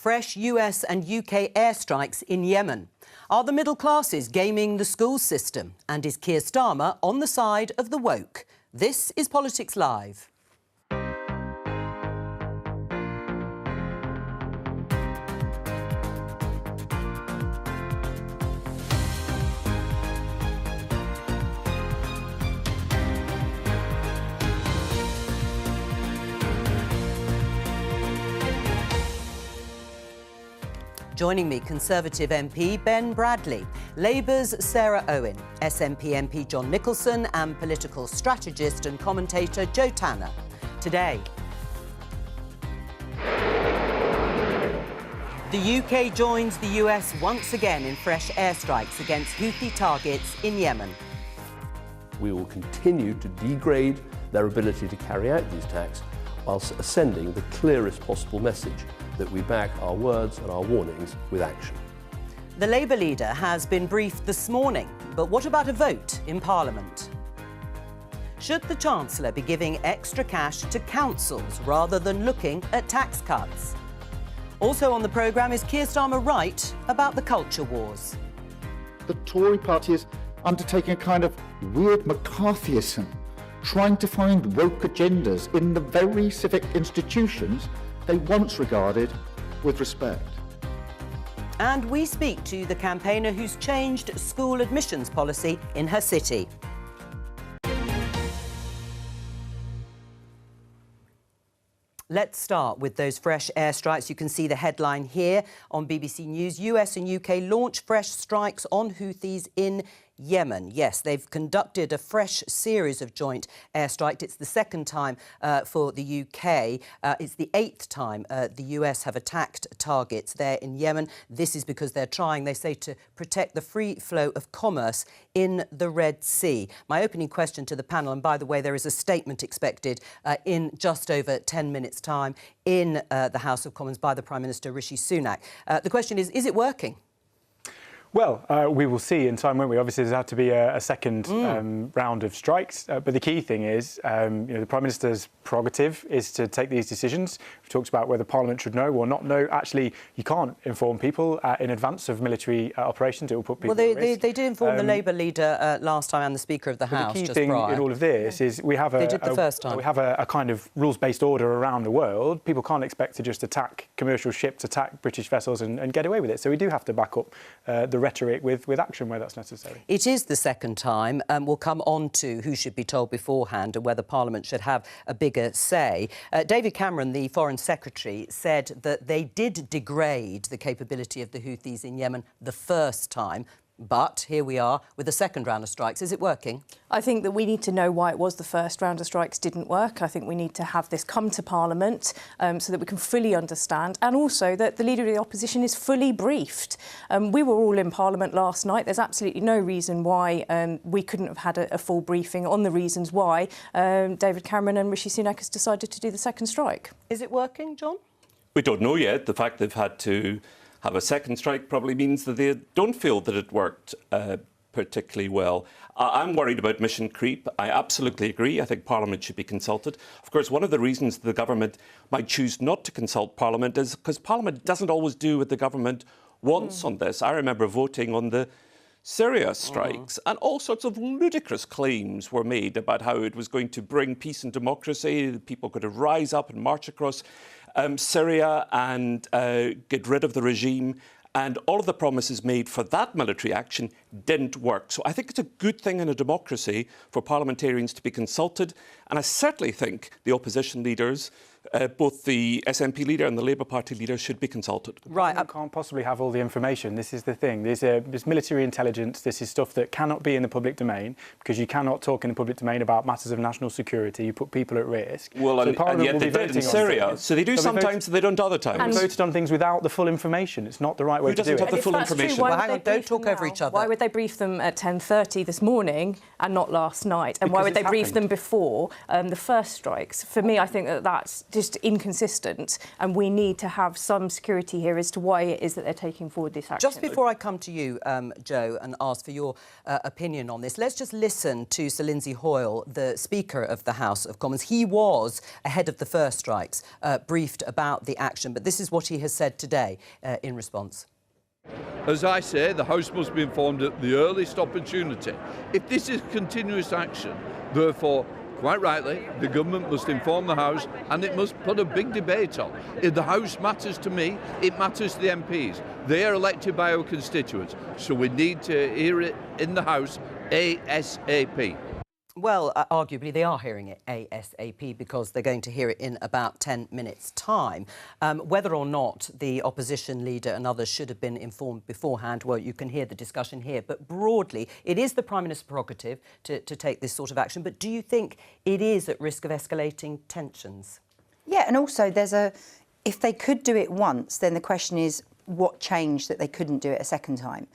fresh US and UK airstrikes in Yemen. Are the middle classes gaming the school system? And is Keir Starmer on the side of the woke? This is Politics Live. Joining me, Conservative MP Ben Bradley, Labour's Sarah Owen, SNP MP John Nicholson and political strategist and commentator Jo Tanner. Today, the UK joins the US once again in fresh airstrikes against Houthi targets in Yemen. We will continue to degrade their ability to carry out these attacks whilst sending the clearest possible message that we back our words and our warnings with action. The Labour leader has been briefed this morning, but what about a vote in Parliament? Should the Chancellor be giving extra cash to councils rather than looking at tax cuts? Also on the programme, is Keir Starmer right about the culture wars? The Tory party is undertaking a kind of weird McCarthyism, trying to find woke agendas in the very civic institutions they once regarded with respect. And we speak to the campaigner who's changed school admissions policy in her city. Let's start with those fresh airstrikes. You can see the headline here on BBC News. US and UK launch fresh strikes on Houthis in Yemen. Yes, they've conducted a fresh series of joint airstrikes. It's the second time for the UK. It's the eighth time the US have attacked targets there in Yemen. This is because they're trying, they say, to protect the free flow of commerce in the Red Sea. My opening question to the panel, and by the way, there is a statement expected in just over 10 minutes' time in the House of Commons by the Prime Minister, Rishi Sunak. The question is it working? Well, we will see in time, won't we? Obviously, there's had to be a second round of strikes. But the key thing is, the Prime Minister's prerogative is to take these decisions. We've talked about whether Parliament should know or not know. Actually, you can't inform people in advance of military operations. It will put people at risk. They did inform the Labour leader last time and the Speaker of the House. The key thing in all of this is we have a kind of rules-based order around the world. People can't expect to just attack commercial ships, attack British vessels and get away with it. So we do have to back up the rhetoric with action where that's necessary. It is the second time, and we'll come on to who should be told beforehand and whether Parliament should have a bigger say. David Cameron, the Foreign Secretary, said that they did degrade the capability of the Houthis in Yemen the first time. But here we are with the second round of strikes. Is it working? I think that we need to know why it was the first round of strikes didn't work. I think we need to have this come to Parliament so that we can fully understand, and also that the Leader of the Opposition is fully briefed. We were all in Parliament last night. There's absolutely no reason why we couldn't have had a full briefing on the reasons why David Cameron and Rishi Sunak has decided to do the second strike. Is it working, John? We don't know yet. The fact they've had to have a second strike probably means that they don't feel that it worked particularly well. I'm worried about mission creep. I absolutely agree. I think Parliament should be consulted. Of course, one of the reasons the government might choose not to consult Parliament is because Parliament doesn't always do what the government wants on this. I remember voting on the Syria strikes and all sorts of ludicrous claims were made about how it was going to bring peace and democracy. People could rise up and march across Syria and get rid of the regime. And all of the promises made for that military action didn't work. So I think it's a good thing in a democracy for parliamentarians to be consulted. And I certainly think the opposition leaders, both the SNP leader and the Labour Party leader, should be consulted. Right. You can't possibly have all the information. This is the thing. There's military intelligence. This is stuff that cannot be in the public domain because you cannot talk in the public domain about matters of national security. You put people at risk. Well, so and yet they did in Syria. So they do sometimes, they don't other times. And voted on things without the full information. It's not the right way to do it. Who doesn't have the full information? Well, hang on, don't talk over each other. Why would they brief them at 10:30 this morning and not last night? And why would they brief them before the first strikes? For me, I think that that's just inconsistent, and we need to have some security here as to why it is that they're taking forward this action. Just before I come to you, Jo, and ask for your opinion on this, let's just listen to Sir Lindsay Hoyle, the Speaker of the House of Commons. He was ahead of the first strikes, briefed about the action, but this is what he has said today in response. As I say, the House must be informed at the earliest opportunity. If this is continuous action, therefore, quite rightly, the government must inform the House and it must put a big debate on. If the House matters to me, it matters to the MPs. They are elected by our constituents, so we need to hear it in the House ASAP. Well, arguably they are hearing it ASAP because they're going to hear it in about 10 minutes' time. Whether or not the opposition leader and others should have been informed beforehand, well, you can hear the discussion here. But broadly, it is the Prime Minister's prerogative to take this sort of action. But do you think it is at risk of escalating tensions? Yeah, and also if they could do it once, then the question is what changed that they couldn't do it a second time?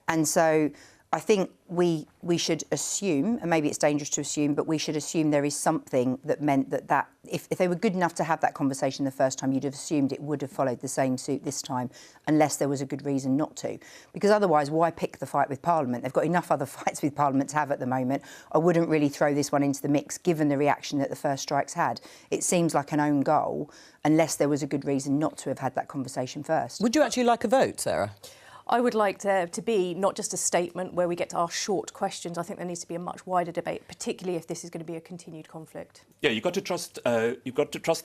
And so I think we should assume, and maybe it's dangerous to assume, but we should assume there is something that meant that if they were good enough to have that conversation the first time, you'd have assumed it would have followed the same suit this time, unless there was a good reason not to. Because otherwise, why pick the fight with Parliament? They've got enough other fights with Parliament to have at the moment. I wouldn't really throw this one into the mix, given the reaction that the first strikes had. It seems like an own goal, unless there was a good reason not to have had that conversation first. Would you actually like a vote, Sarah? I would like there to be not just a statement where we get to ask short questions. I think there needs to be a much wider debate, particularly if this is going to be a continued conflict. Yeah, you've got to trust the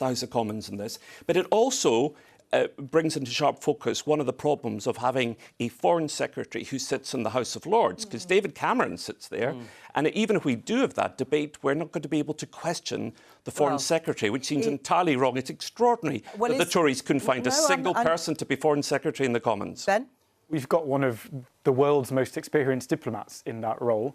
House of Commons in this, but it also brings into sharp focus one of the problems of having a Foreign Secretary who sits in the House of Lords, because David Cameron sits there, and even if we do have that debate, we're not going to be able to question the Foreign Secretary, which seems entirely wrong. It's extraordinary that the Tories couldn't find a single person to be Foreign Secretary in the Commons. Ben? We've got one of the world's most experienced diplomats in that role,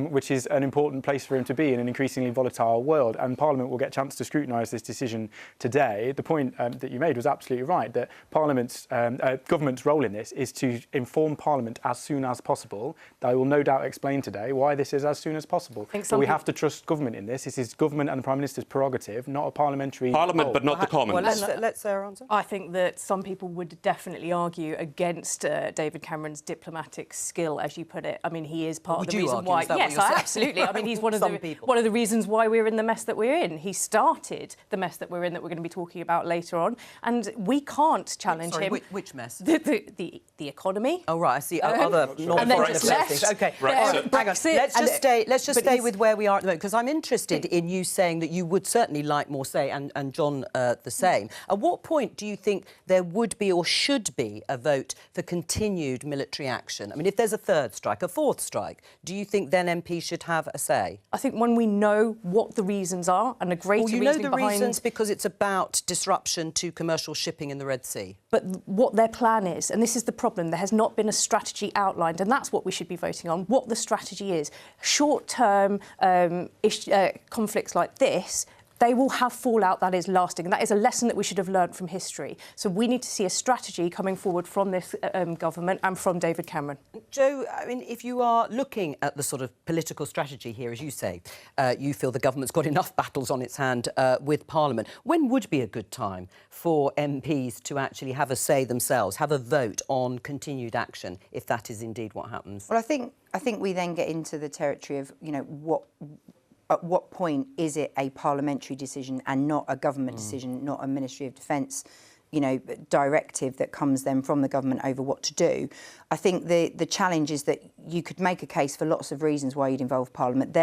which is an important place for him to be in an increasingly volatile world. And Parliament will get a chance to scrutinise this decision today. The point that you made was absolutely right, that government's role in this is to inform Parliament as soon as possible. I will no doubt explain today why this is as soon as possible. But we have to trust government in this. This is government and the Prime Minister's prerogative, not a parliamentary Parliament, role. but not the Commons. Well, let Sarah answer. I think that some people would definitely argue against David Cameron's diplomatic skill, as you put it. I mean, he is part of the reason why. Yes, absolutely. I mean, he's one of the reasons why we're in the mess that we're in. He started the mess that we're in, that we're going to be talking about later on, and we can't challenge him. Which mess? The economy. Oh right, I see. Other and then just left. Okay, Brexit. Let's just stay with where we are at the moment, because I'm interested in you saying that you would certainly like more say, and John the same. At what point do you think there would be or should be a vote for continued military action? I mean, if there's a third strike, a fourth strike, do you think then MPs should have a say? I think when we know what the reasons are and a greater reason behind... Well, you know the reasons because it's about disruption to commercial shipping in the Red Sea. But what their plan is, and this is the problem, there has not been a strategy outlined, and that's what we should be voting on, what the strategy is. Short-term conflicts like this, they will have fallout that is lasting. And that is a lesson that we should have learned from history. So we need to see a strategy coming forward from this government and from David Cameron. Jo, I mean, if you are looking at the sort of political strategy here, as you say, you feel the government's got enough battles on its hand with Parliament. When would be a good time for MPs to actually have a say themselves, have a vote on continued action, if that is indeed what happens? Well, I think we then get into the territory of, you know, at what point is it a parliamentary decision and not a government decision, not a Ministry of Defence, you know, directive that comes then from the government over what to do? I think the challenge is that you could make a case for lots of reasons why you'd involve Parliament.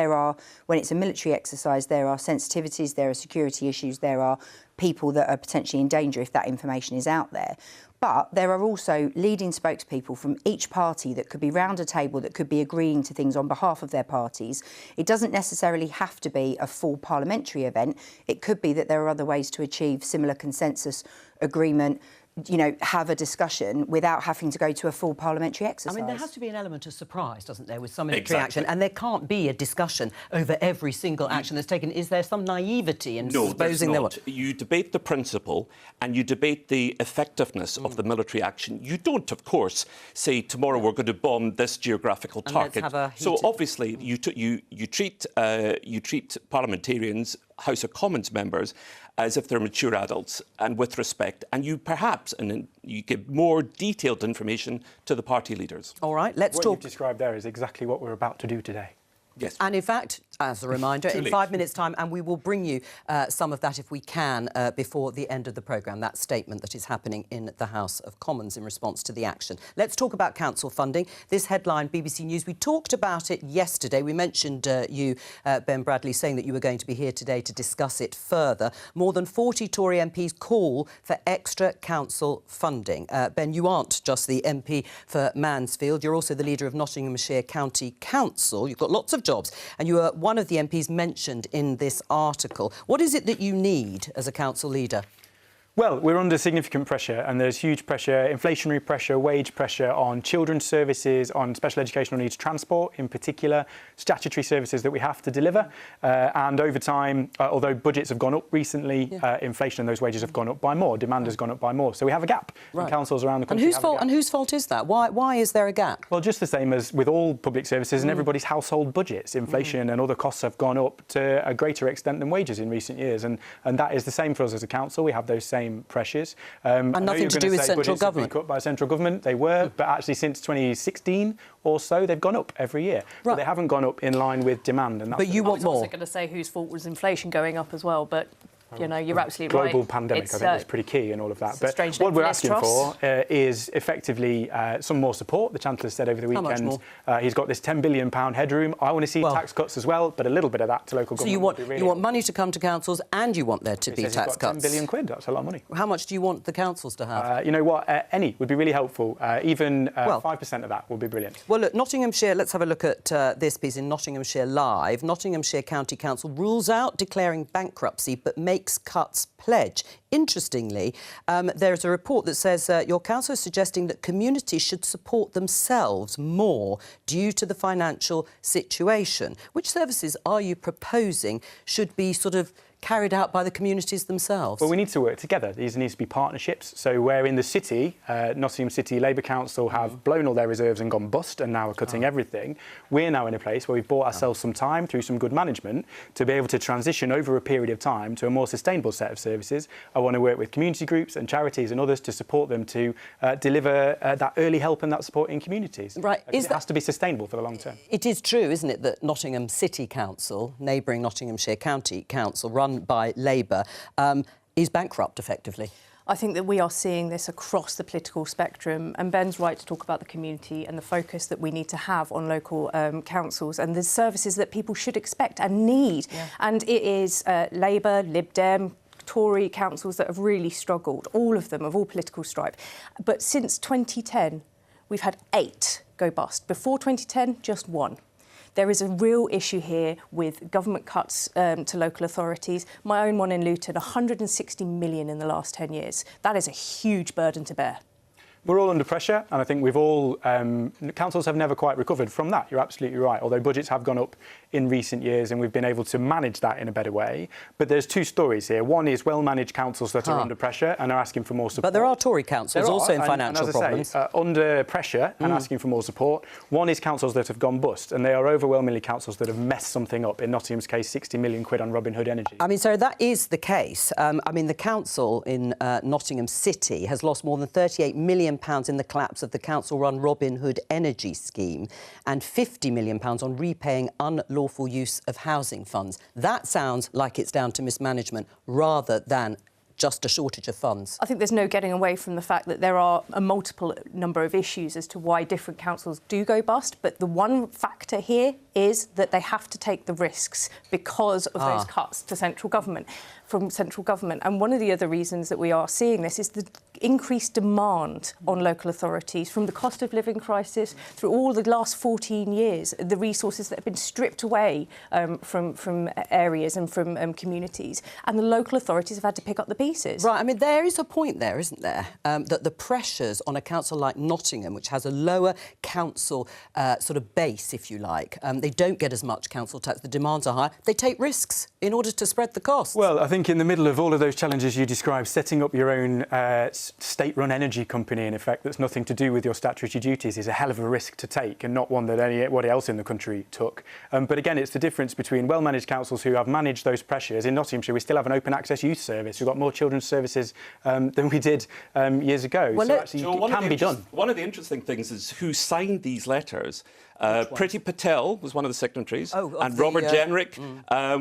When it's a military exercise, there are sensitivities, there are security issues, there are people that are potentially in danger if that information is out there. But there are also leading spokespeople from each party that could be round a table, that could be agreeing to things on behalf of their parties. It doesn't necessarily have to be a full parliamentary event. It could be that there are other ways to achieve similar consensus agreement, you know, have a discussion without having to go to a full parliamentary exercise. I mean, there has to be an element of surprise, doesn't there, with some military action? And there can't be a discussion over every single action that's taken. Is there some naivety in supposing there was? You debate the principle and you debate the effectiveness of the military action. You don't, of course, say tomorrow we're going to bomb this geographical target. So obviously you treat parliamentarians House of Commons members as if they're mature adults and with respect, and you perhaps you give more detailed information to the party leaders. All right, let's What talk. you've described there is exactly what we're about to do today. Yes. And in fact, as a reminder, in 5 minutes' time, and we will bring you some of that if we can before the end of the programme, that statement that is happening in the House of Commons in response to the action. Let's talk about council funding. This headline, BBC News, we talked about it yesterday. We mentioned you, Ben Bradley, saying that you were going to be here today to discuss it further. More than 40 Tory MPs call for extra council funding. Ben, you aren't just the MP for Mansfield. You're also the leader of Nottinghamshire County Council. You've got lots of jobs, and you are one of the MPs mentioned in this article. What is it that you need as a council leader? Well, we're under significant pressure, and there's huge pressure, inflationary pressure, wage pressure on children's services, on special educational needs transport in particular, statutory services that we have to deliver. And over time, although budgets have gone up recently, inflation and those wages have gone up by more, demand has gone up by more. So we have a gap. And councils around the country And whose fault is that? Why is there a gap? Well, just the same as with all public services and everybody's household budgets. Inflation and other costs have gone up to a greater extent than wages in recent years. And that is the same for us as a council. We have those same pressures. And nothing to do with central government. Cut by central government, they were, but actually since 2016 or so, they've gone up every year. But they haven't gone up in line with demand. And that's but you want more. I was also going to say whose fault was inflation going up as well, but you know, you're absolutely right. Global pandemic, I think, was pretty key in all of that. But strange what we're name for asking Liz for is effectively some more support. The Chancellor said over the weekend much more? He's got this £10 billion headroom. I want to see tax cuts as well, but a little bit of that to local government. So you want money to come to councils, and you want there to be tax cuts. £10 billion quid. That's a lot of money. How much do you want the councils to have? You know what? Any would be really helpful. Even 5% of that would be brilliant. Well, look, Nottinghamshire, let's have a look at this piece in Nottinghamshire Live. Nottinghamshire County Council rules out declaring bankruptcy but makes cuts pledge. Interestingly, there's a report that says your council is suggesting that communities should support themselves more due to the financial situation. Which services are you proposing should be sort of carried out by the communities themselves? Well, we need to work together. These need to be partnerships. So where in the city, Nottingham City Labour Council have blown all their reserves and gone bust and now are cutting everything, we're now in a place where we've bought ourselves some time through some good management to be able to transition over a period of time to a more sustainable set of services. I want to work with community groups and charities and others to support them to deliver that early help and that support in communities. Right. It has to be sustainable for the long term. It is true, isn't it, that Nottingham City Council, neighbouring Nottinghamshire County Council, run by Labour, is bankrupt, effectively? I think that we are seeing this across the political spectrum, and Ben's right to talk about the community and the focus that we need to have on local councils and the services that people should expect and need. And it is Labour, Lib Dem, Tory councils that have really struggled, all of them, of all political stripe. But since 2010, we've had 8 go bust. Before 2010, just 1. There is a real issue here with government cuts to local authorities. My own one in Luton, 160 million in the last 10 years. That is a huge burden to bear. We're all under pressure, and I think we've all... councils have never quite recovered from that. You're absolutely right, although budgets have gone up in recent years and we've been able to manage that in a better way. But there's 2 stories here. One is well-managed councils that are under pressure and are asking for more support. But there are Tory councils also in financial problems. Say, under pressure and asking for more support. One is councils that have gone bust, and they are overwhelmingly councils that have messed something up. In Nottingham's case, 60 million quid on Robin Hood Energy. I mean, so that is the case. I mean, the council in Nottingham City has lost more than £38 million in the collapse of the council-run Robin Hood Energy scheme and £50 million on repaying unlawful use of housing funds. That sounds like it's down to mismanagement rather than just a shortage of funds. I think there's no getting away from the fact that there are a multiple number of issues as to why different councils do go bust, but the one factor here is that they have to take the risks because of those cuts to central government, from central government. And one of the other reasons that we are seeing this is the increased demand on local authorities from the cost of living crisis through all the last 14 years, the resources that have been stripped away from areas and from communities. And the local authorities have had to pick up the pieces. Right, I mean, there is a point there, isn't there, that the pressures on a council like Nottingham, which has a lower council sort of base, if you like, they don't get as much council tax, the demands are higher, they take risks in order to spread the costs. Well, I think in the middle of all of those challenges you described, setting up your own state-run energy company, in effect, that's nothing to do with your statutory duties is a hell of a risk to take, and not one that anybody else in the country took. But again, it's the difference between well-managed councils who have managed those pressures. In Nottinghamshire, we still have an open access youth service. We've got more children's services than we did years ago. Well, so actually, Joe, it can be done. One of the interesting things is who signed these letters. Priti Patel was one of the signatories, and Robert Jenrick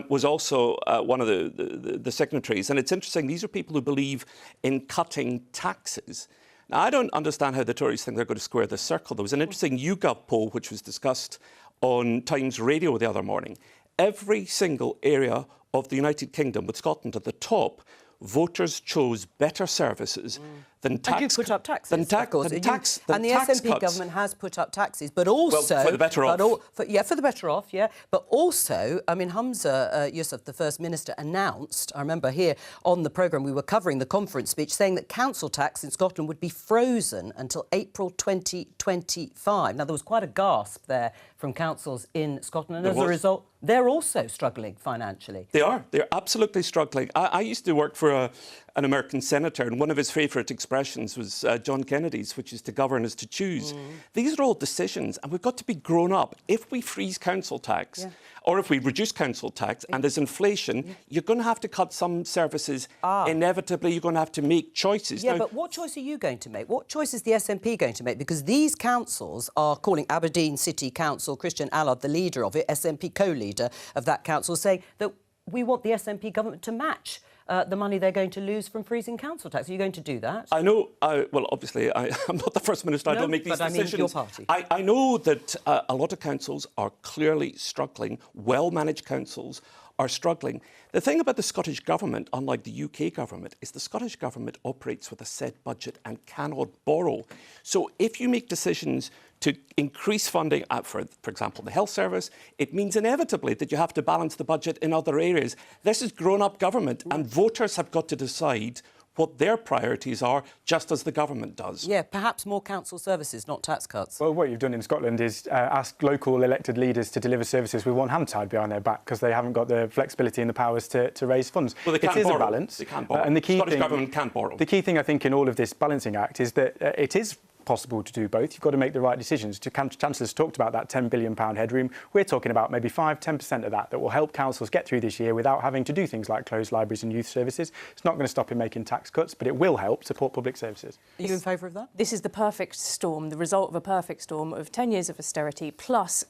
was also one of the signatories. And it's interesting, these are people who believe in cutting taxes. Now, I don't understand how the Tories think they're going to square this circle. There was an interesting YouGov poll which was discussed on Times Radio the other morning. Every single area of the United Kingdom, with Scotland at the top, voters chose better services than tax. And you put up taxes, and the SNP government has put up taxes, but also... Well, for the better off. For the better off, yeah. But also, I mean, Humza Yousaf, the First Minister, announced, I remember here on the programme we were covering the conference speech, saying that council tax in Scotland would be frozen until April 2025. Now, there was quite a gasp there from councils in Scotland, and as a result, they're also struggling financially. They are. They're absolutely struggling. I used to work for an American senator, and one of his favourite expressions was John Kennedy's, which is to govern is to choose. These are all decisions, and we've got to be grown up. If we freeze council tax, or if we reduce council tax, and there's inflation, you're going to have to cut some services. Inevitably, you're going to have to make choices. Yeah, now, but what choice are you going to make? What choice is the SNP going to make? Because these councils are calling Aberdeen City Council, Christian Allard, the leader of it, SNP co-leader of that council, saying that we want the SNP government to match the money they're going to lose from freezing council tax. Are you going to do that? I know, well, obviously, I'm not the First Minister, I don't make these decisions. I mean your party. I know that a lot of councils are clearly struggling. Well-managed councils are struggling. The thing about the Scottish Government, unlike the UK Government, is the Scottish Government operates with a set budget and cannot borrow. So if you make decisions to increase funding for example, the health service, it means inevitably that you have to balance the budget in other areas. This is grown-up government, and voters have got to decide what their priorities are, just as the government does. Yeah, perhaps more council services, not tax cuts. Well, what you've done in Scotland is ask local elected leaders to deliver services with one hand tied behind their back because they haven't got the flexibility and the powers to raise funds. Well, they can't borrow. A balance. They can't borrow. And the key Scottish Government can't borrow. The key thing, I think, in all of this balancing act is that it is possible to do both. You've got to make the right decisions. Chancellor's talked about that £10 billion headroom. We're talking about maybe 5-10% of that will help councils get through this year without having to do things like close libraries and youth services. It's not going to stop in making tax cuts, but it will help support public services. Are you in favour of that? This is the perfect storm, the result of a perfect storm of 10 years of austerity plus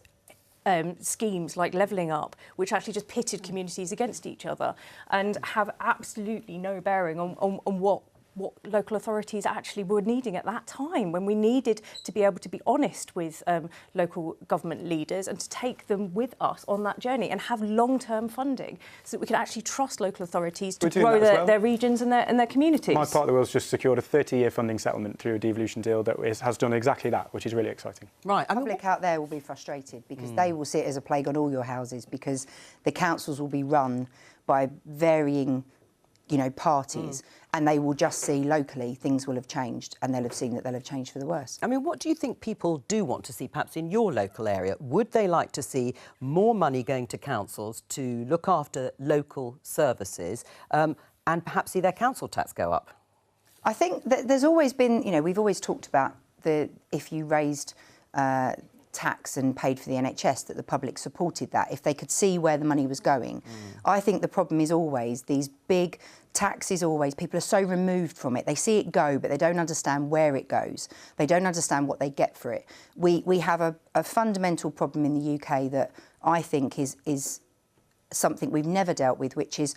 schemes like levelling up, which actually just pitted communities against each other and have absolutely no bearing on what local authorities actually were needing at that time, when we needed to be able to be honest with local government leaders and to take them with us on that journey and have long-term funding so that we can actually trust local authorities to grow their regions and their communities. My part of the world's just secured a 30-year funding settlement through a devolution deal that has done exactly that, which is really exciting. Right. The public out there will be frustrated because they will see it as a plague on all your houses because the councils will be run by varying parties, and they will just see locally things will have changed, and they'll have seen that they'll have changed for the worse. I mean, what do you think people do want to see, perhaps in your local area? Would they like to see more money going to councils to look after local services and perhaps see their council tax go up? I think that there's always been, we've always talked about if you raised tax and paid for the NHS, that the public supported that, if they could see where the money was going. I think the problem is always these big taxes, people are so removed from it. They see it go, but they don't understand where it goes. They don't understand what they get for it. We have a fundamental problem in the UK that I think is something we've never dealt with, which is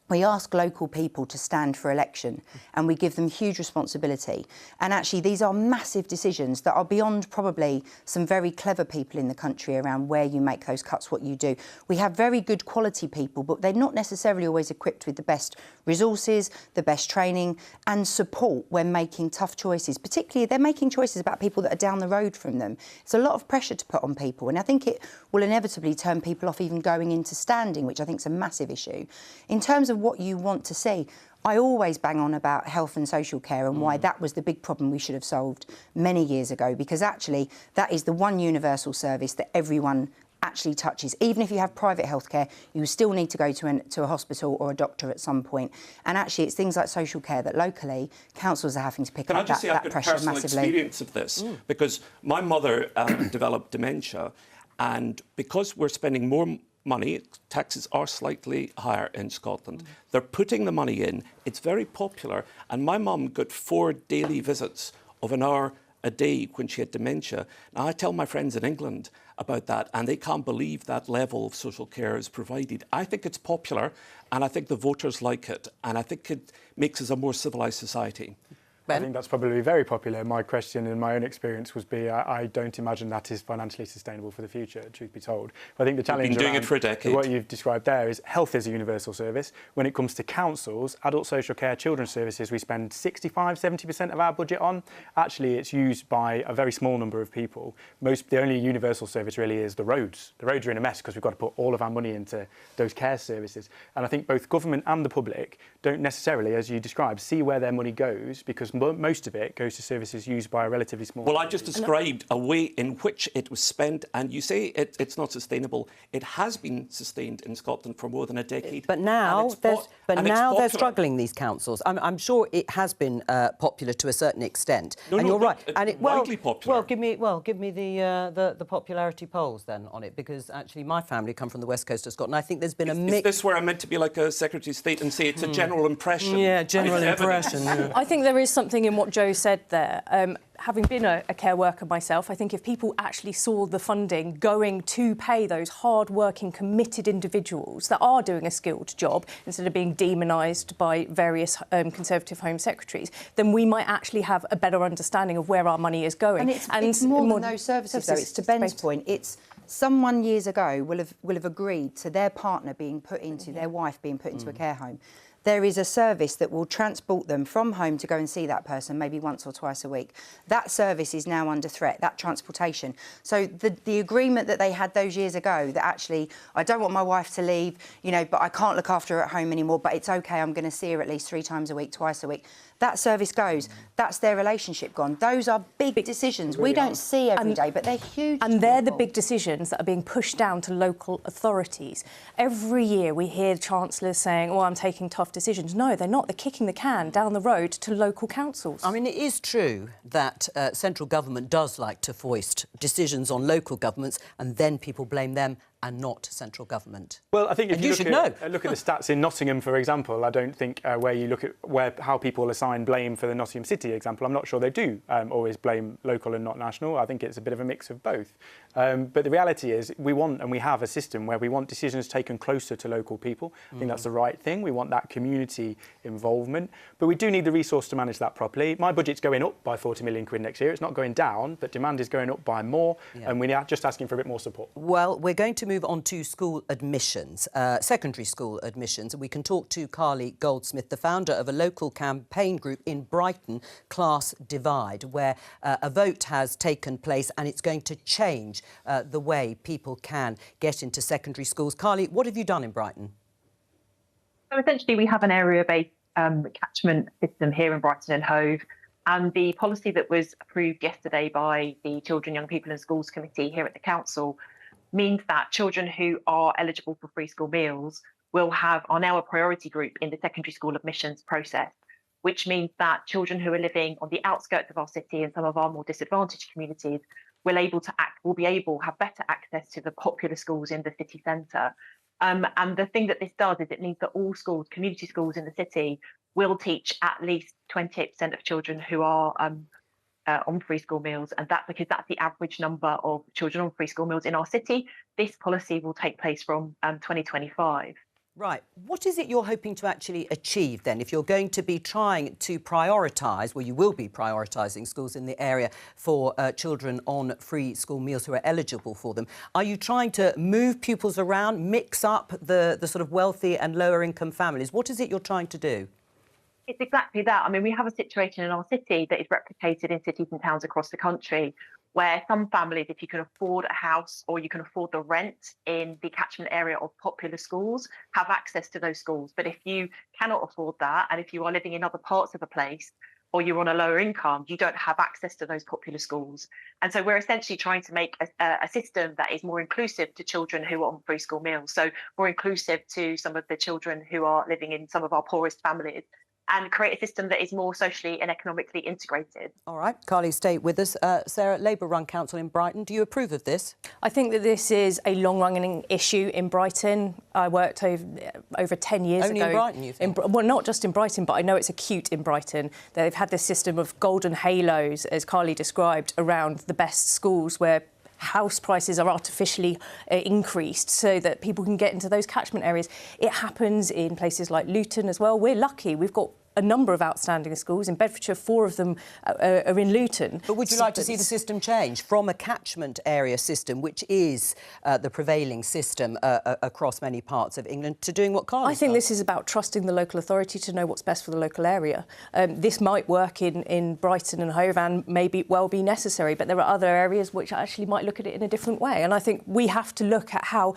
we ask local people to stand for election and we give them huge responsibility. And actually, these are massive decisions that are beyond probably some very clever people in the country around where you make those cuts, what you do. We have very good quality people, but they're not necessarily always equipped with the best resources, the best training and support when making tough choices. Particularly, they're making choices about people that are down the road from them. It's a lot of pressure to put on people. And I think it will inevitably turn people off even going into standing, which I think is a massive issue. In terms of what you want to see. I always bang on about health and social care and why that was the big problem we should have solved many years ago, because actually that is the one universal service that everyone actually touches. Even if you have private healthcare, you still need to go to a hospital or a doctor at some point. And actually, it's things like social care that locally councils are having to pick up that pressure personal massively. Experience of this, because my mother developed dementia, and because we're spending more money, taxes are slightly higher in Scotland. They're putting the money in. It's very popular, and my mum got 4 daily visits of an hour a day when she had dementia. Now, I tell my friends in England about that, and they can't believe that level of social care is provided. I think it's popular, and I think the voters like it, and I think it makes us a more civilised society. I think that's probably very popular. My question in my own experience would be, I don't imagine that is financially sustainable for the future, truth be told. But I think the challenge We've been doing it for a decade. What you've described there is health is a universal service. When it comes to councils, adult social care, children's services, we spend 65, 70% of our budget on. Actually, it's used by a very small number of people. The only universal service really is the roads. The roads are in a mess because we've got to put all of our money into those care services. And I think both government and the public don't necessarily, as you described, see where their money goes, because most of it goes to services used by a relatively small... Well, I just described a way in which it was spent, and you say it's not sustainable. It has been sustained in Scotland for more than a decade. But now, they're struggling, these councils. I'm sure it has been popular to a certain extent. You're right. And widely popular. Well, give me the popularity polls then on it, because actually my family come from the west coast of Scotland. I think there's been a mix. Is this where I'm meant to be like a Secretary of State and say it's a general impression? Yeah, general impression. Yeah. I think there is something in what Jo said there. Having been a care worker myself, I think if people actually saw the funding going to pay those hard-working, committed individuals that are doing a skilled job, instead of being demonised by various Conservative Home Secretaries, then we might actually have a better understanding of where our money is going. And it's more than those services, though. It's to Ben's point. It's someone years ago will have agreed to their partner being put into, their wife being put into a care home. There is a service that will transport them from home to go and see that person maybe once or twice a week. That service is now under threat, that transportation. So the agreement that they had those years ago, that actually, I don't want my wife to leave, but I can't look after her at home anymore, but it's OK, I'm going to see her at least 3 times a week, twice a week. That service goes. That's their relationship gone. Those are big decisions we don't see every day, but they're huge. And they're the big decisions that are being pushed down to local authorities. Every year we hear chancellors saying, I'm taking tough decisions. No, they're not. They're kicking the can down the road to local councils. I mean, it is true that central government does like to foist decisions on local governments, and then people blame them and not central government. Well, I think if you look at the stats in Nottingham, for example, I don't think where you look at how people assign blame for the Nottingham City example, I'm not sure they do always blame local and not national. I think it's a bit of a mix of both. But the reality is we want and we have a system where we want decisions taken closer to local people. I think that's the right thing. We want that community involvement. But we do need the resource to manage that properly. My budget's going up by 40 million quid next year. It's not going down, but demand is going up by more. Yeah. And we're just asking for a bit more support. Well, we're going to move on to school admissions, secondary school admissions. And we can talk to Carly Goldsmith, the founder of a local campaign group in Brighton, Class Divide, where a vote has taken place and it's going to change the way people can get into secondary schools. Carly, what have you done in Brighton? So essentially, we have an area-based catchment system here in Brighton and Hove. And the policy that was approved yesterday by the Children, Young People and Schools Committee here at the Council means that children who are eligible for free school meals are now a priority group in the secondary school admissions process, which means that children who are living on the outskirts of our city and some of our more disadvantaged communities will have better access to the popular schools in the city centre. And the thing that this does is it means that all schools, community schools in the city, will teach at least 28% of children who are on free school meals, and that's because that's the average number of children on free school meals in our city. This policy will take place from 2025. Right. What is it you're hoping to actually achieve then, if you're going to be trying to prioritise, well, you will be prioritising schools in the area for children on free school meals who are eligible for them? Are you trying to move pupils around, mix up the sort of wealthy and lower income families? What is it you're trying to do? It's exactly that. I mean, we have a situation in our city that is replicated in cities and towns across the country where some families, if you can afford a house or you can afford the rent in the catchment area of popular schools, have access to those schools. But if you cannot afford that, and if you are living in other parts of a place, or you're on a lower income, you don't have access to those popular schools. And so we're essentially trying to make a system that is more inclusive to children who are on free school meals. So more inclusive to some of the children who are living in some of our poorest families, and create a system that is more socially and economically integrated. All right, Carly, stay with us. Sarah, Labour-run council in Brighton, do you approve of this? I think that this is a long-running issue in Brighton. I worked over 10 years ago. Only in Brighton, you think? Well, not just in Brighton, but I know it's acute in Brighton. They've had this system of golden halos, as Carly described, around the best schools where house prices are artificially increased so that people can get into those catchment areas. It happens in places like Luton as well. We're lucky. We've got a number of outstanding schools. In Bedfordshire, 4 of them are in Luton. But would you like to see the system change from a catchment area system, which is the prevailing system across many parts of England, to doing what Carly I think does? this is about trusting the local authority to know what's best for the local area. This might work in Brighton and Hove and maybe well be necessary, but there are other areas which actually might look at it in a different way. And I think we have to look at how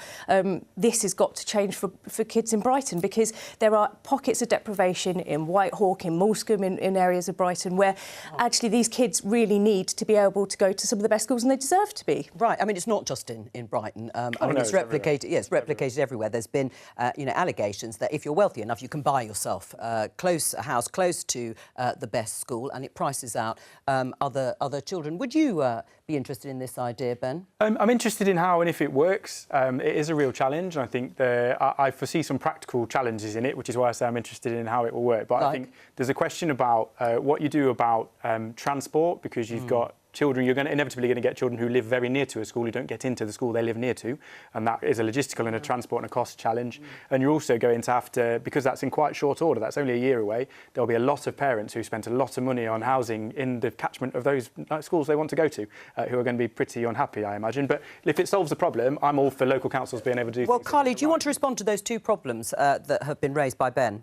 this has got to change for kids in Brighton, because there are pockets of deprivation in Whitehawk, in Moulscombe, in areas of Brighton, where actually these kids really need to be able to go to some of the best schools, and they deserve to be. Right. I mean, it's not just in Brighton. I mean, no, it's replicated. Yes, replicated everywhere. There's been, allegations that if you're wealthy enough, you can buy yourself a house close to the best school, and it prices out other children. Would you be interested in this idea, Ben? I'm interested in how and if it works. It is a real challenge, and I think I foresee some practical challenges in it, which is why I say I'm interested in how it will work. But I think there's a question about what you do about transport, because you've got children, you're inevitably going to get children who live very near to a school who don't get into the school they live near to, and that is a logistical and a transport and a cost challenge. And you're also going to have to, because that's in quite short order, that's only a year away, there'll be a lot of parents who spent a lot of money on housing in the catchment of those schools they want to go to, who are going to be pretty unhappy, I imagine. But if it solves the problem, I'm all for local councils being able to do Well, things. Carly, do you want to respond to those 2 problems that have been raised by Ben?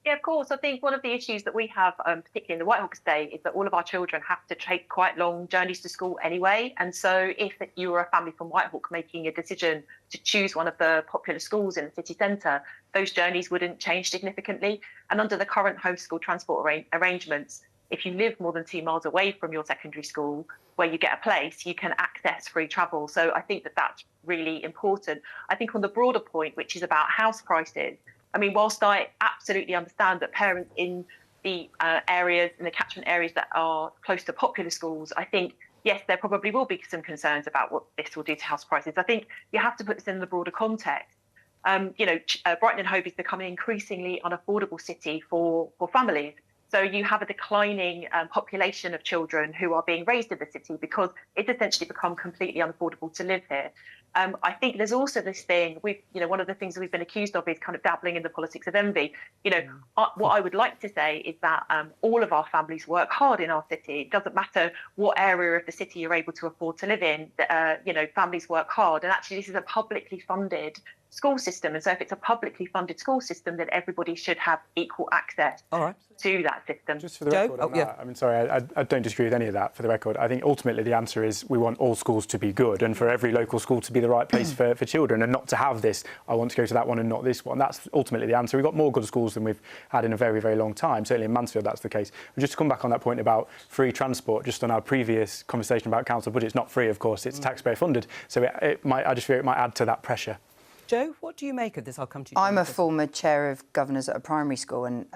Yeah, of course. I think one of the issues that we have, particularly in the Whitehawk estate, is that all of our children have to take quite long journeys to school anyway. And so if you were a family from Whitehawk making a decision to choose one of the popular schools in the city centre, those journeys wouldn't change significantly. And under the current homeschool transport arrangements, if you live more than 2 miles away from your secondary school where you get a place, you can access free travel. So I think that that's really important. I think on the broader point, which is about house prices, I mean, whilst I absolutely understand that parents in the areas, in the catchment areas that are close to popular schools, I think, yes, there probably will be some concerns about what this will do to house prices. I think you have to put this in the broader context. Brighton and Hove is becoming an increasingly unaffordable city for families. So you have a declining population of children who are being raised in the city because it's essentially become completely unaffordable to live here. I think there's also this thing, one of the things that we've been accused of is kind of dabbling in the politics of envy. What I would like to say is that all of our families work hard in our city. It doesn't matter what area of the city you're able to afford to live in, families work hard. And actually, this is a publicly funded school system. And so if it's a publicly funded school system, then everybody should have equal access to that system. Just for the record on that, I mean, sorry, I don't disagree with any of that, for the record. I think ultimately the answer is we want all schools to be good and for every local school to be the right place for children, and not to have this, I want to go to that one and not this one. That's ultimately the answer. We've got more good schools than we've had in a very, very long time. Certainly in Mansfield, that's the case. But just to come back on that point about free transport, just on our previous conversation about council budget, it's not free, of course, it's taxpayer funded. So I just fear it might add to that pressure. Jo, what do you make of this? I'll come to you. I'm a former chair of governors at a primary school, and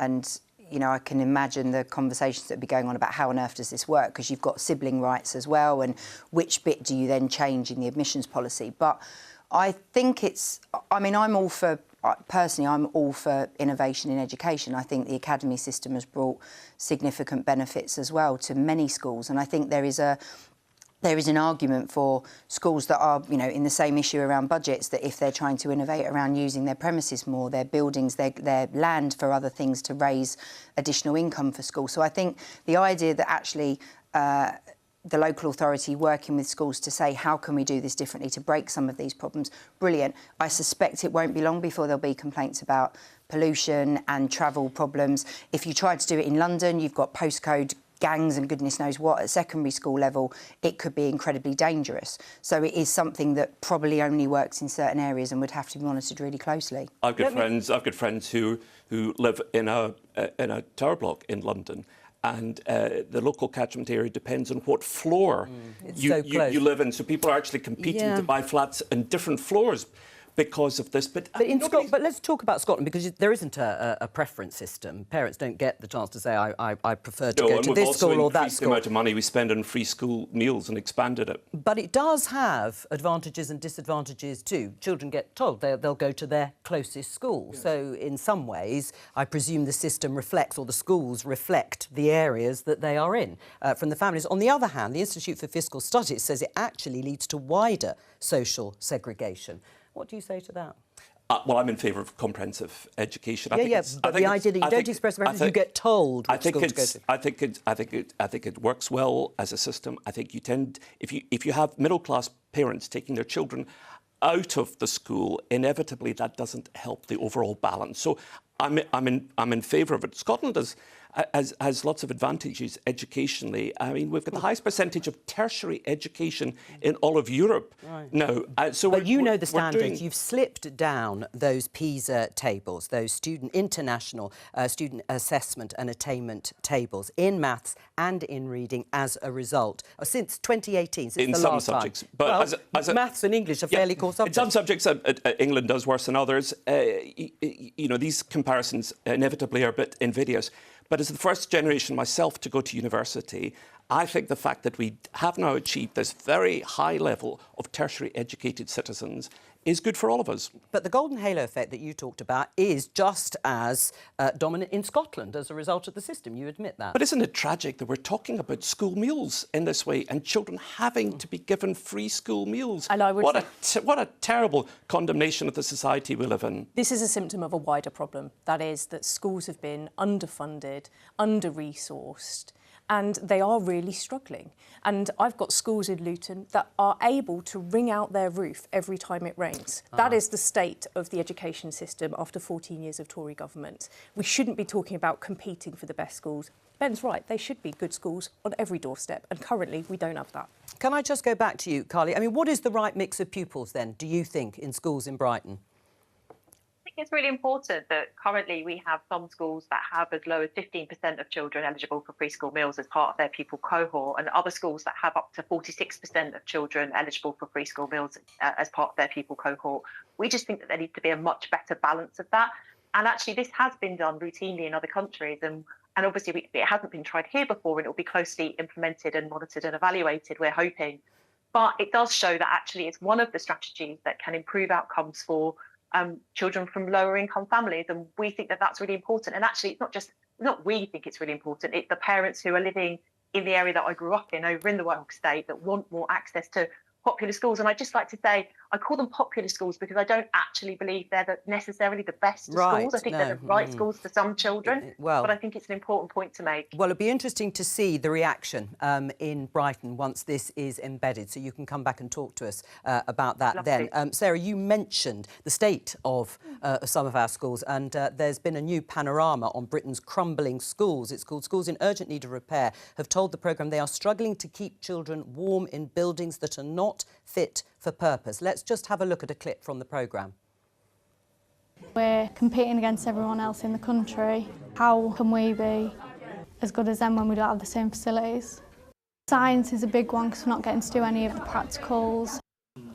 I can imagine the conversations that would be going on about how on earth does this work, because you've got sibling rights as well, and which bit do you then change in the admissions policy? But I think I'm all for innovation in education. I think the academy system has brought significant benefits as well to many schools, and I think there is an argument for schools that are, in the same issue around budgets, that if they're trying to innovate around using their premises more, their buildings, their land for other things to raise additional income for schools. So I think the idea that actually the local authority working with schools to say, how can we do this differently to break some of these problems, brilliant. I suspect it won't be long before there'll be complaints about pollution and travel problems. If you try to do it in London, you've got postcode gangs and goodness knows what at secondary school level, it could be incredibly dangerous. So it is something that probably only works in certain areas and would have to be monitored really closely. I've got friends who live in a tower block in London, and the local catchment area depends on what floor you live in. So people are actually competing to buy flats in different floors because of this. But let's talk about Scotland, because there isn't a preference system. Parents don't get the chance to say, I prefer to go to this school or that school. We've also increased the amount of money we spend on free school meals and expanded it. But it does have advantages and disadvantages too. Children get told they'll go to their closest school. Yes. So in some ways, I presume the system reflects, or the schools reflect, the areas that they are in from the families. On the other hand, the Institute for Fiscal Studies says it actually leads to wider social segregation. What do you say to that? Well, I'm in favour of comprehensive education. But the idea that you don't express preference, you get told which school to go to. I think it works well as a system. I think you tend, if you have middle class parents taking their children out of the school, inevitably that doesn't help the overall balance. So I'm in favour of it. Scotland has lots of advantages educationally. I mean, we've got the highest percentage of tertiary education in all of Europe now. But you know the standards. You've slipped down those PISA tables, those international student assessment and attainment tables in maths and in reading as a result. Since 2018, since the last time. But maths and English are fairly core subjects. In some subjects, England does worse than others. You know, these comparisons inevitably are a bit invidious. But as the first generation myself to go to university, I think the fact that we have now achieved this very high level of tertiary educated citizens is good for all of us. But the golden halo effect that you talked about is just as dominant in Scotland as a result of the system. You admit that. But isn't it tragic that we're talking about school meals in this way and children having to be given free school meals? And I would what a terrible condemnation of the society we live in. This is a symptom of a wider problem. That is that schools have been underfunded, under-resourced, and they are really struggling. And I've got schools in Luton that are able to wring out their roof every time it rains. That is the state of the education system after 14 years of Tory government. We shouldn't be talking about competing for the best schools. Ben's right, they should be good schools on every doorstep, and currently we don't have that. Can I just go back to you, Carly? I mean, what is the right mix of pupils then, do you think, in schools in Brighton? It's really important that currently we have some schools that have as low as 15% of children eligible for preschool meals as part of their pupil cohort, and other schools that have up to 46% of children eligible for preschool meals as part of their pupil cohort. We just think that there needs to be a much better balance of that. And actually, this has been done routinely in other countries, and obviously it hasn't been tried here before, and it will be closely implemented and monitored and evaluated, we're hoping. But it does show that actually it's one of the strategies that can improve outcomes for children from lower income families, and we think that that's really important. And actually, it's not we think it's really important, it's the parents who are living in the area that I grew up in over in the Welsh State that want more access to popular schools. And I'd just like to say, I call them popular schools because I don't actually believe they're necessarily the best schools. I think they're the right schools for some children, but I think it's an important point to make. Well, it'll be interesting to see the reaction in Brighton once this is embedded, so you can come back and talk to us about that then. Sarah, you mentioned the state of some of our schools, and there's been a new panorama on Britain's crumbling schools. It's called Schools in Urgent Need of Repair, have told the programme they are struggling to keep children warm in buildings that are not fit for purpose. Let's just have a look at a clip from the programme. We're competing against everyone else in the country. How can we be as good as them when we don't have the same facilities? Science is a big one because we're not getting to do any of the practicals.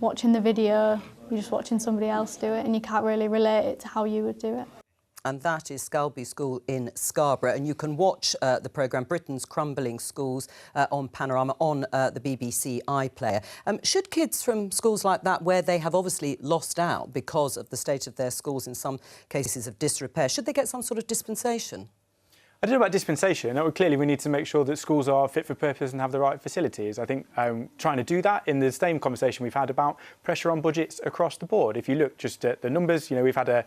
Watching the video, you're just watching somebody else do it and you can't really relate it to how you would do it. And that is Scalby School in Scarborough. And you can watch the programme Britain's Crumbling Schools on Panorama on the BBC iPlayer. Should kids from schools like that, where they have obviously lost out because of the state of their schools, in some cases of disrepair, should they get some sort of dispensation? I don't know about dispensation. Clearly, we need to make sure that schools are fit for purpose and have the right facilities. I think trying to do that in the same conversation we've had about pressure on budgets across the board. If you look just at the numbers, you know, we've had a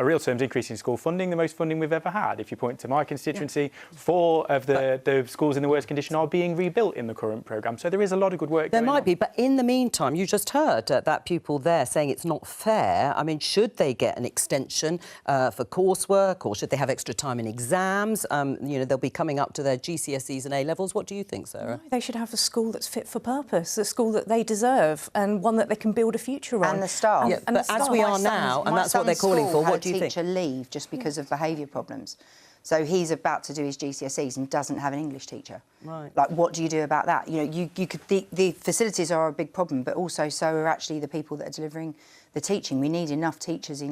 real terms increase in school funding, the most funding we've ever had. If you point to my constituency, 4 of the schools in the worst condition are being rebuilt in the current programme. So there is a lot of good work going on. There might be, but in the meantime, you just heard that pupil there saying it's not fair. I mean, should they get an extension for coursework, or should they have extra time in exams? exams. They'll be coming up to their GCSEs and A-levels. What do you think, Sarah? No, they should have a school that's fit for purpose, a school that they deserve, and one that they can build a future on. And the staff. Yeah, but as we are now, and that's what they're calling for, what do you think? My son's school had a teacher leave just because of behaviour problems. So he's about to do his GCSEs and doesn't have an English teacher. Right. Like, what do you do about that? You know, you could. The facilities are a big problem, but also so are actually the people that are delivering the teaching. We need enough teachers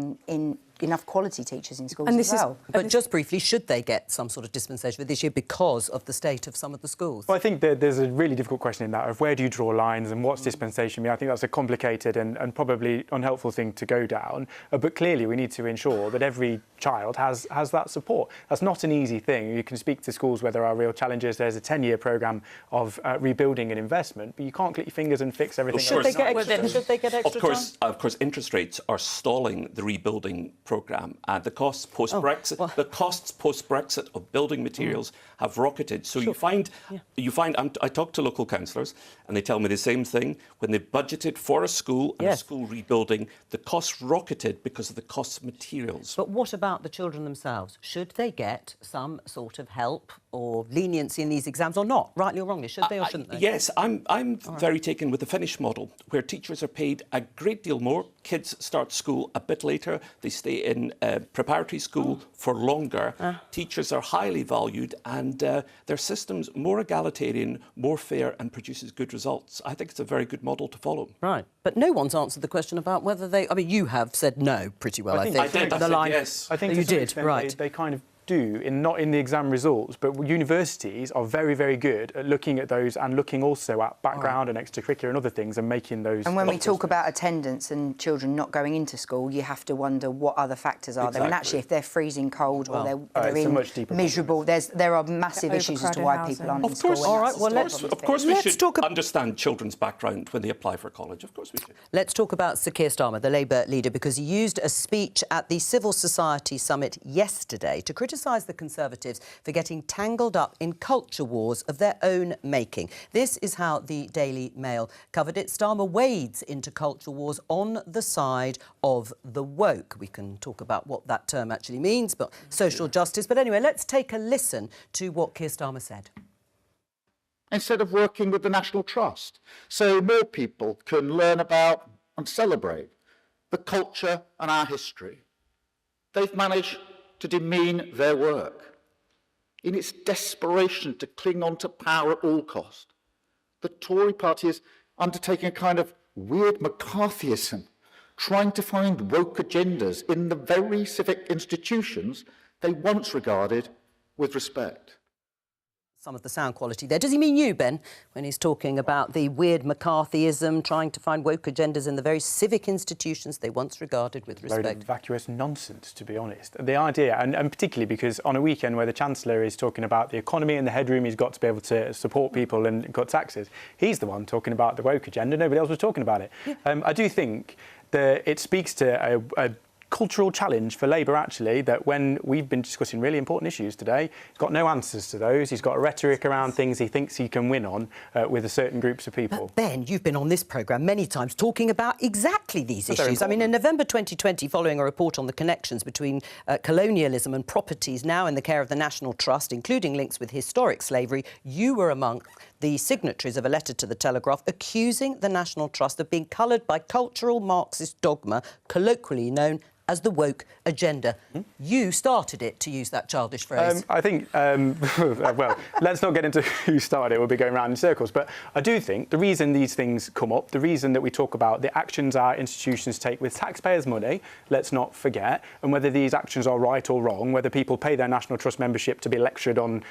enough quality teachers in schools as well. But just briefly, should they get some sort of dispensation for this year because of the state of some of the schools? Well, I think there's a really difficult question in that of where do you draw lines and what's dispensation mean? I think that's a complicated and probably unhelpful thing to go down. But clearly, we need to ensure that every child has that support. That's not an easy thing. You can speak to schools where there are real challenges. There's a 10-year programme of rebuilding and investment, but you can't click your fingers and fix everything. Should they get extra time? Of course, interest rates are stalling the rebuilding programme, and the costs post-Brexit, of building materials have rocketed. So you find, I talk to local councillors, and they tell me the same thing. When they budgeted for a school and a school rebuilding, the costs rocketed because of the cost of materials. But what about the children themselves? Should they get some sort of help or leniency in these exams, or not? Rightly or wrongly, should they or shouldn't they? Yes, I'm very taken with the Finnish model, where teachers are paid a great deal more. Kids start school a bit later. They stay in preparatory school for longer. Teachers are highly valued, and their system's more egalitarian, more fair, and produces good results. I think it's a very good model to follow. Right, but no one's answered the question about whether they... I mean, you have said no pretty well, I think. I did, I said yes. I think you did, right. They kind of do, not in the exam results, but universities are very, very good at looking at those and looking also at background and extracurricular and other things and making those... And when we talk about attendance and children not going into school, you have to wonder what other factors are there. And actually, if they're freezing cold or they're in miserable, there are massive issues as to why people aren't in school. All right, well, of course we should understand children's background when they apply for college. Of course we should. Let's talk about Sir Keir Starmer, the Labour leader, because he used a speech at the Civil Society Summit yesterday to criticise the Conservatives for getting tangled up in culture wars of their own making. This is how the Daily Mail covered it. Starmer wades into culture wars on the side of the woke. We can talk about what that term actually means, but social justice. But anyway, let's take a listen to what Keir Starmer said. Instead of working with the National Trust, so more people can learn about and celebrate the culture and our history. They've managed to demean their work. In its desperation to cling on to power at all cost, the Tory party is undertaking a kind of weird McCarthyism, trying to find woke agendas in the very civic institutions they once regarded with respect. Some of the sound quality there. Does he mean you, Ben, when he's talking about the weird McCarthyism, trying to find woke agendas in the very civic institutions they once regarded with respect? Very vacuous nonsense, to be honest. The idea, and particularly because on a weekend where the Chancellor is talking about the economy and the headroom he's got to be able to support people and cut taxes, he's the one talking about the woke agenda. Nobody else was talking about it. Yeah. I do think that it speaks to a cultural challenge for Labour, actually, that when we've been discussing really important issues today, he's got no answers to those. He's got a rhetoric around things he thinks he can win on with certain groups of people. But Ben, you've been on this programme many times talking about exactly these issues. I mean, in November 2020, following a report on the connections between colonialism and properties now in the care of the National Trust, including links with historic slavery, you were among the signatories of a letter to the Telegraph accusing the National Trust of being coloured by cultural Marxist dogma, colloquially known as the woke agenda. You started it, to use that childish phrase. I think, well, let's not get into who started it. We'll be going round in circles. But I do think the reason these things come up, the reason that we talk about the actions our institutions take with taxpayers' money, let's not forget, and whether these actions are right or wrong, whether people pay their National Trust membership to be lectured on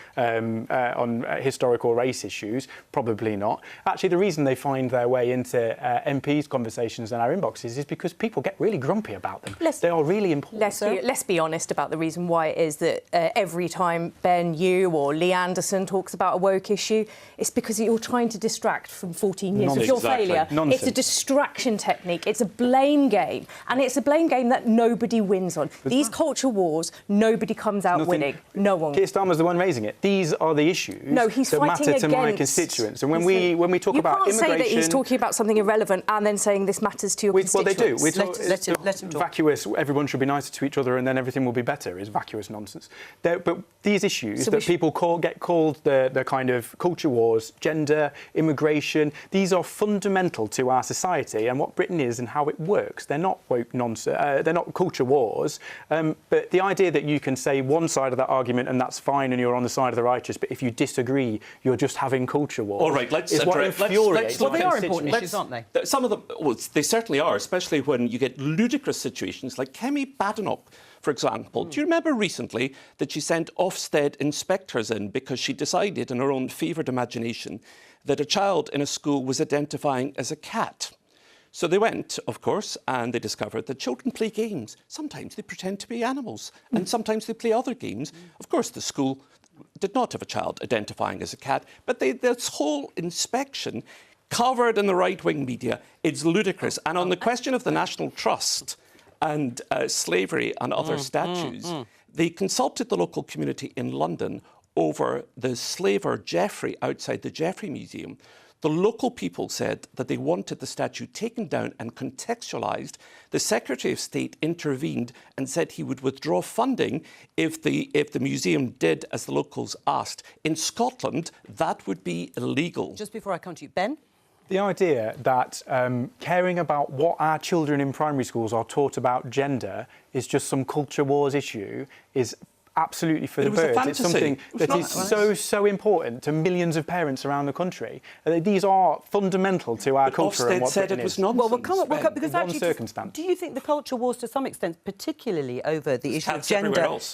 historic or race issues, probably not. Actually, the reason they find their way into MPs' conversations and our inboxes is because people get really grumpy about them. They are really important. Let's be honest about the reason why it is that every time Ben, you or Lee Anderson talks about a woke issue, it's because you're trying to distract from 14 years of your failure. Nonsense. It's a distraction technique. It's a blame game. And it's a blame game that nobody wins on. These culture wars, nobody comes out winning. No one. Keir Starmer's the one raising it. These are the issues that matter to my constituents. And when we talk about immigration... You can't say that he's talking about something irrelevant and then saying this matters to your constituents. Well, they do. Let him talk. Vacuous. everyone should be nicer to each other and then everything will be better is vacuous nonsense. But these issues that people get called the kind of culture wars, gender, immigration, these are fundamental to our society and what Britain is and how it works. They're not woke nonsense. They're not culture wars. But the idea that you can say one side of that argument and that's fine and you're on the side of the righteous, but if you disagree, you're just having culture wars. All right, let's is what infuriates. Well, they are important issues, aren't they? Some of them, well, they certainly are, especially when you get ludicrous situations like Kemi Badenoch, for example. Do you remember recently that she sent Ofsted inspectors in because she decided in her own favoured imagination that a child in a school was identifying as a cat? So they went, of course, and they discovered that children play games. Sometimes they pretend to be animals, and sometimes they play other games. Of course, the school did not have a child identifying as a cat, but this whole inspection covered in the right-wing media, it's ludicrous. And on the question of the National Trust and slavery and other statues, they consulted the local community in London over the slaver Geoffrey outside the Geoffrey Museum. The local people said that they wanted the statue taken down and contextualised. The Secretary of State intervened and said he would withdraw funding if the museum did as the locals asked. In Scotland, that would be illegal. Just before I come to you, Ben? The idea that caring about what our children in primary schools are taught about gender is just some culture wars issue is absolutely for the birds. It's something that is so important to millions of parents around the country. These are fundamental to our culture and what Britain is. Well, because actually, do you think the culture wars, to some extent, particularly over the issue of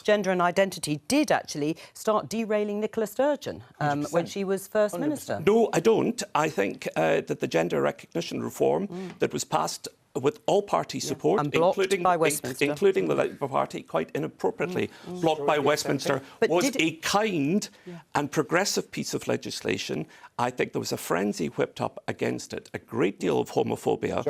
gender and identity, did actually start derailing Nicola Sturgeon when she was First Minister? No, I don't. I think that the gender recognition reform that was passed with all party support, including the Labour Party, quite inappropriately blocked by Westminster, was a kind and progressive piece of legislation. I think there was a frenzy whipped up against it, a great deal of homophobia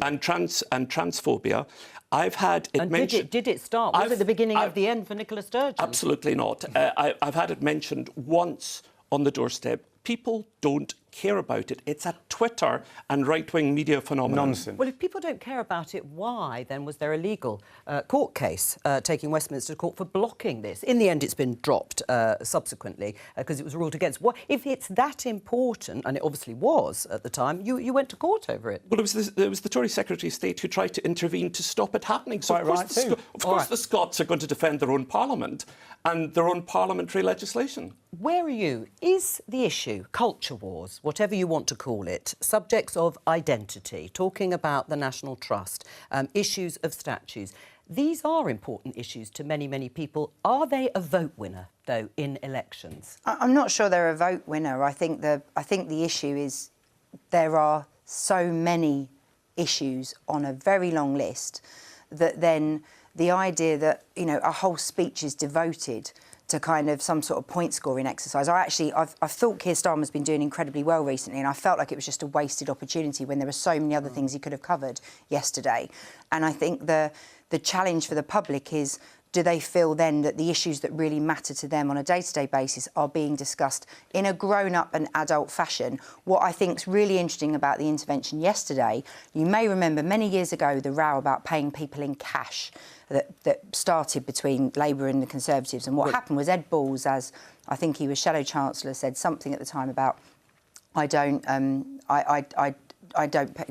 and transphobia. I've had it mentioned. Did it start? Was it the beginning of the end for Nicola Sturgeon? Absolutely not. I've had it mentioned once on the doorstep. People don't care about it. It's a Twitter and right-wing media phenomenon. Nonsense. Well, if people don't care about it, why then was there a legal court case taking Westminster to court for blocking this? In the end, it's been dropped subsequently because it was ruled against. What if it's that important, and it obviously was at the time? You went to court over it. Well, it was the Tory Secretary of State who tried to intervene to stop it happening. So of course the Scots are going to defend their own parliament and their own parliamentary legislation. Where are you? Is the issue culture wars, whatever you want to call it, subjects of identity, talking about the National Trust, issues of statues? These are important issues to many, many people. Are they a vote winner, though, in elections? I'm not sure they're a vote winner. I think the issue is there are so many issues on a very long list that then the idea that, you know, a whole speech is devoted to kind of some sort of point-scoring exercise. I've thought Keir Starmer's been doing incredibly well recently, and I felt like it was just a wasted opportunity when there were so many other things he could have covered yesterday. And I think the challenge for the public is, do they feel then that the issues that really matter to them on a day-to-day basis are being discussed in a grown-up and adult fashion? What I think is really interesting about the intervention yesterday, you may remember many years ago the row about paying people in cash that started between Labour and the Conservatives. And what happened was Ed Balls, as I think he was Shadow Chancellor, said something at the time about, we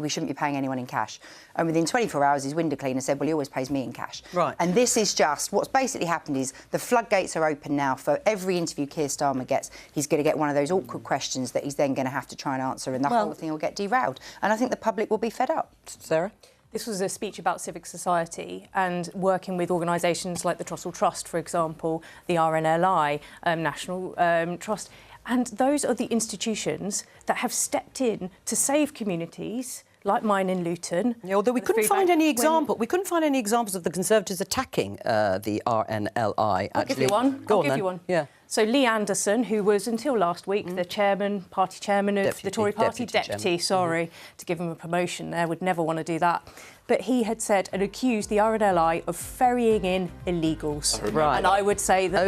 shouldn't be paying anyone in cash. And within 24 hours, his window cleaner said, well, he always pays me in cash. Right. And this is just, what's basically happened is the floodgates are open now. For every interview Keir Starmer gets, he's going to get one of those awkward questions that he's then going to have to try and answer, and the whole thing will get derailed. And I think the public will be fed up. Sarah? This was a speech about civic society and working with organisations like the Trussell Trust, for example, the RNLI, National Trust. And those are the institutions that have stepped in to save communities like mine in Luton. Yeah, although we couldn't find any examples of the Conservatives attacking the RNLI. I'll give you one. Go I'll on, give then. you one. Yeah. So Lee Anderson, who was until last week the party chairman of the Tory party, deputy, to give him a promotion there, would never want to do that. But he had said and accused the RNLI of ferrying in illegals. Right. And I would say that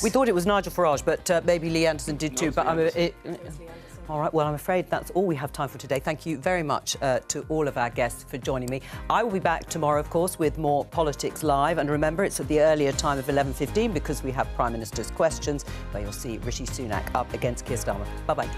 we thought it was Nigel Farage, but maybe Lee Anderson did too. But All right, well, I'm afraid that's all we have time for today. Thank you very much to all of our guests for joining me. I will be back tomorrow, of course, with more Politics Live. And remember, it's at the earlier time of 11:15 because we have Prime Minister's Questions, where you'll see Rishi Sunak up against Keir Starmer. Bye-bye.